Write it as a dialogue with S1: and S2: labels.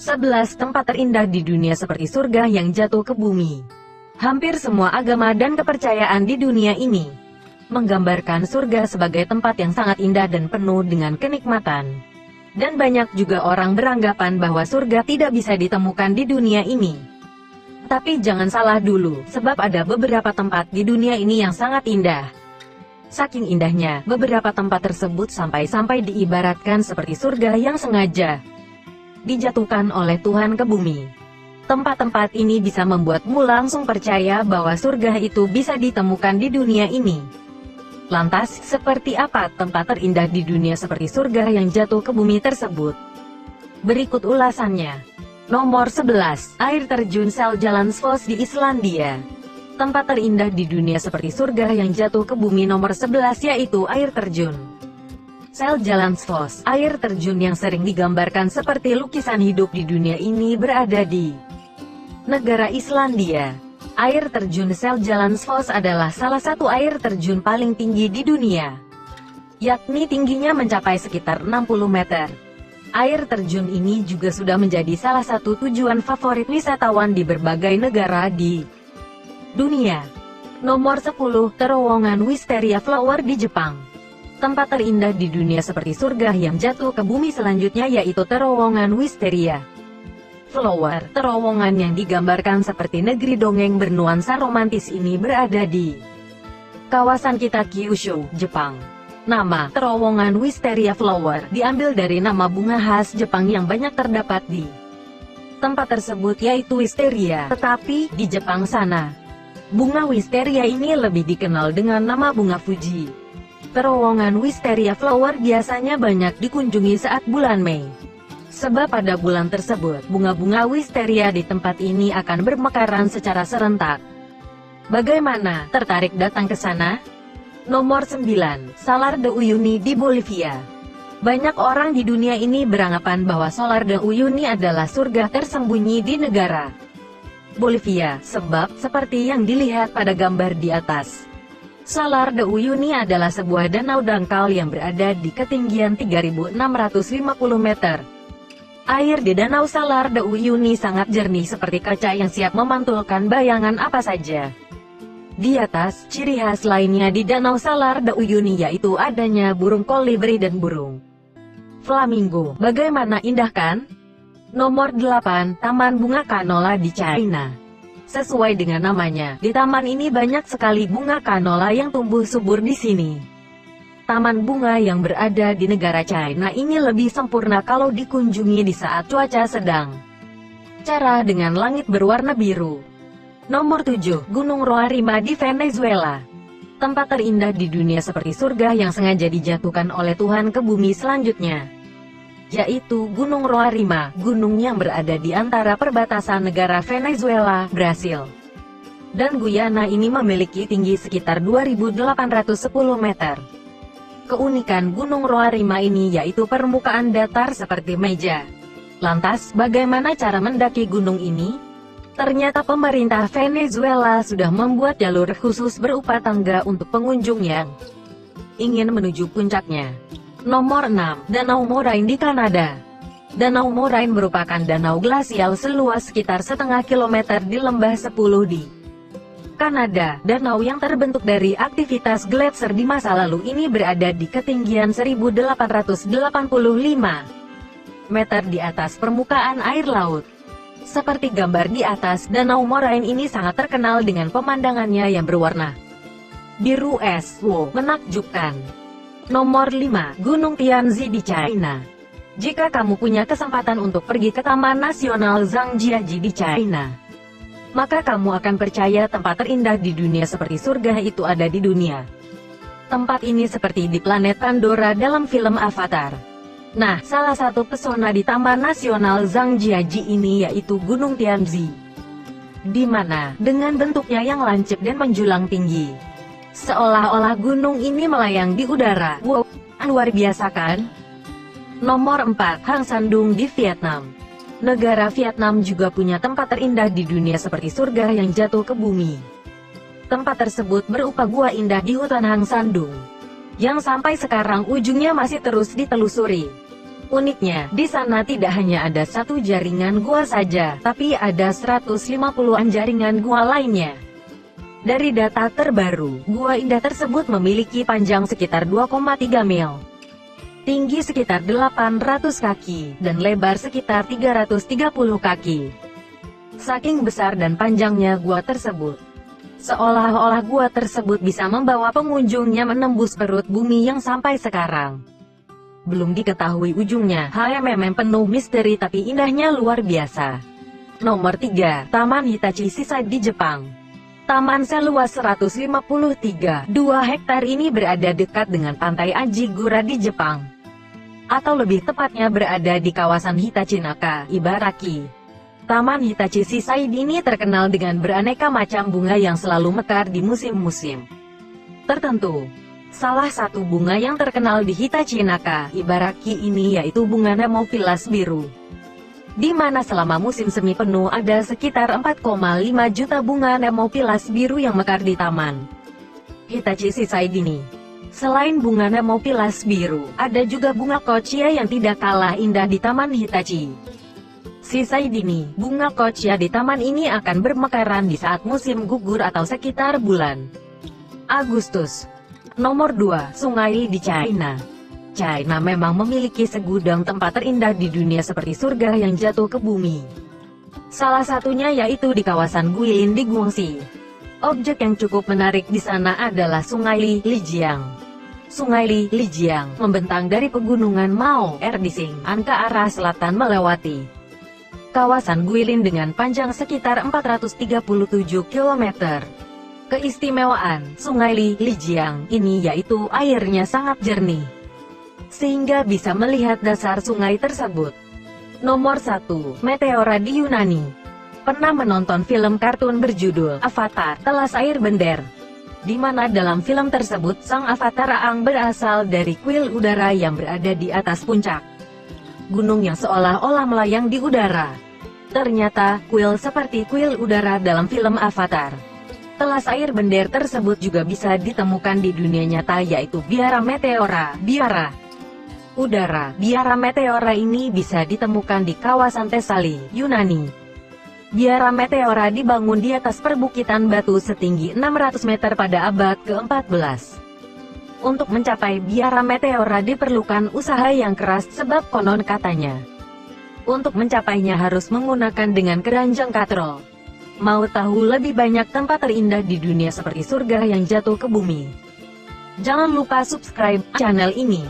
S1: 11 tempat terindah di dunia seperti surga yang jatuh ke bumi. Hampir semua agama dan kepercayaan di dunia ini menggambarkan surga sebagai tempat yang sangat indah dan penuh dengan kenikmatan. Dan banyak juga orang beranggapan bahwa surga tidak bisa ditemukan di dunia ini. Tapi jangan salah dulu, sebab ada beberapa tempat di dunia ini yang sangat indah. Saking indahnya, beberapa tempat tersebut sampai-sampai diibaratkan seperti surga yang sengaja dijatuhkan oleh Tuhan ke bumi. Tempat-tempat ini bisa membuatmu langsung percaya bahwa surga itu bisa ditemukan di dunia ini. Lantas, seperti apa tempat terindah di dunia seperti surga yang jatuh ke bumi tersebut? Berikut ulasannya. Nomor 11, air terjun Seljalandsfoss di Islandia. Tempat terindah di dunia seperti surga yang jatuh ke bumi nomor 11 yaitu air terjun Seljalandsfoss. Air terjun yang sering digambarkan seperti lukisan hidup di dunia ini berada di negara Islandia. Air terjun Seljalandsfoss adalah salah satu air terjun paling tinggi di dunia, yakni tingginya mencapai sekitar 60 meter. Air terjun ini juga sudah menjadi salah satu tujuan favorit wisatawan di berbagai negara di dunia. Nomor 10, terowongan Wisteria Flower di Jepang. Tempat terindah di dunia seperti surga yang jatuh ke bumi selanjutnya yaitu terowongan Wisteria Flower. Terowongan yang digambarkan seperti negeri dongeng bernuansa romantis ini berada di kawasan Kita Kyushu, Jepang. Nama terowongan Wisteria Flower diambil dari nama bunga khas Jepang yang banyak terdapat di tempat tersebut yaitu wisteria. Tetapi di Jepang sana, bunga wisteria ini lebih dikenal dengan nama bunga Fuji. Terowongan Wisteria Flower biasanya banyak dikunjungi saat bulan Mei. Sebab pada bulan tersebut, bunga-bunga wisteria di tempat ini akan bermekaran secara serentak. Bagaimana, tertarik datang ke sana? Nomor 9, Salar de Uyuni di Bolivia. Banyak orang di dunia ini beranggapan bahwa Salar de Uyuni adalah surga tersembunyi di negara Bolivia, sebab seperti yang dilihat pada gambar di atas, Salar de Uyuni adalah sebuah danau dangkal yang berada di ketinggian 3.650 meter. Air di danau Salar de Uyuni sangat jernih seperti kaca yang siap memantulkan bayangan apa saja. Di atas, ciri khas lainnya di danau Salar de Uyuni yaitu adanya burung kolibri dan burung flamingo. Bagaimana indah kan? Nomor 8, Taman Bunga Canola di China. Sesuai dengan namanya, di taman ini banyak sekali bunga canola yang tumbuh subur di sini. Taman bunga yang berada di negara China ini lebih sempurna kalau dikunjungi di saat cuaca sedang cerah dengan langit berwarna biru. Nomor 7, Gunung Roraima di Venezuela. Tempat terindah di dunia seperti surga yang sengaja dijatuhkan oleh Tuhan ke bumi selanjutnya, yaitu Gunung Roraima, gunung yang berada di antara perbatasan negara Venezuela, Brasil, dan Guyana ini memiliki tinggi sekitar 2.810 meter. Keunikan Gunung Roraima ini yaitu permukaan datar seperti meja. Lantas, bagaimana cara mendaki gunung ini? Ternyata pemerintah Venezuela sudah membuat jalur khusus berupa tangga untuk pengunjung yang ingin menuju puncaknya. Nomor 6, Danau Moraine di Kanada. Danau Moraine merupakan danau glasial seluas sekitar setengah kilometer di lembah 10 di Kanada. Danau yang terbentuk dari aktivitas gletser di masa lalu ini berada di ketinggian 1.885 meter di atas permukaan air laut. Seperti gambar di atas, Danau Moraine ini sangat terkenal dengan pemandangannya yang berwarna biru es, menakjubkan. Nomor 5, Gunung Tianzi di China. Jika kamu punya kesempatan untuk pergi ke Taman Nasional Zhangjiajie di China, maka kamu akan percaya tempat terindah di dunia seperti surga itu ada di dunia. Tempat ini seperti di planet Pandora dalam film Avatar. Nah, salah satu pesona di Taman Nasional Zhangjiajie ini yaitu Gunung Tianzi, di mana dengan bentuknya yang lancip dan menjulang tinggi, seolah-olah gunung ini melayang di udara. Wow, luar biasa kan? Nomor 4, Hang Sandung di Vietnam. Negara Vietnam juga punya tempat terindah di dunia seperti surga yang jatuh ke bumi. Tempat tersebut berupa gua indah di hutan Hang Sandung, yang sampai sekarang ujungnya masih terus ditelusuri. Uniknya, di sana tidak hanya ada satu jaringan gua saja, tapi ada 150-an jaringan gua lainnya. Dari data terbaru, Gua Indah tersebut memiliki panjang sekitar 2,3 mil, tinggi sekitar 800 kaki, dan lebar sekitar 330 kaki. Saking besar dan panjangnya gua tersebut, seolah-olah gua tersebut bisa membawa pengunjungnya menembus perut bumi yang sampai sekarang belum diketahui ujungnya. HMM penuh misteri tapi indahnya luar biasa. Nomor 3. Taman Hitachi Seaside di Jepang. Taman seluas 153,2 hektar ini berada dekat dengan pantai Ajigura di Jepang, atau lebih tepatnya berada di kawasan Hitachinaka, Ibaraki. Taman Hitachi Seaside ini terkenal dengan beraneka macam bunga yang selalu mekar di musim-musim tertentu. Salah satu bunga yang terkenal di Hitachinaka, Ibaraki ini yaitu bunga Nemophilus biru, di mana selama musim semi penuh ada sekitar 4,5 juta bunga Nemophilus biru yang mekar di taman Hitachi Seaside ini. Selain bunga Nemophilus biru, ada juga bunga kochia yang tidak kalah indah di taman Hitachi Seaside ini. Bunga kochia di taman ini akan bermekaran di saat musim gugur atau sekitar bulan Agustus. Nomor 2. Sungai Li di China. China memang memiliki segudang tempat terindah di dunia seperti surga yang jatuh ke bumi. Salah satunya yaitu di kawasan Guilin di Guangxi. Objek yang cukup menarik di sana adalah Sungai Li, Lijiang. Sungai Li, Lijiang, membentang dari pegunungan Mao Erdising-an ke arah selatan melewati kawasan Guilin dengan panjang sekitar 437 km. Keistimewaan Sungai Li, Lijiang ini yaitu airnya sangat jernih, sehingga bisa melihat dasar sungai tersebut. Nomor 1. Meteora di Yunani. Pernah menonton film kartun berjudul Avatar, Telas Air Bender? Di mana dalam film tersebut sang avatar Aang berasal dari kuil udara yang berada di atas puncak gunung yang seolah-olah melayang di udara. Ternyata, kuil seperti kuil udara dalam film Avatar Telas Air Bender tersebut juga bisa ditemukan di dunia nyata, yaitu biara meteora, biara udara. Biara meteora ini bisa ditemukan di kawasan Tesali, Yunani. Biara meteora dibangun di atas perbukitan batu setinggi 600 meter pada abad ke-14. Untuk mencapai biara meteora diperlukan usaha yang keras sebab konon katanya, untuk mencapainya harus menggunakan dengan keranjang katrol. Mau tahu lebih banyak tempat terindah di dunia seperti surga yang jatuh ke bumi? Jangan lupa subscribe channel ini.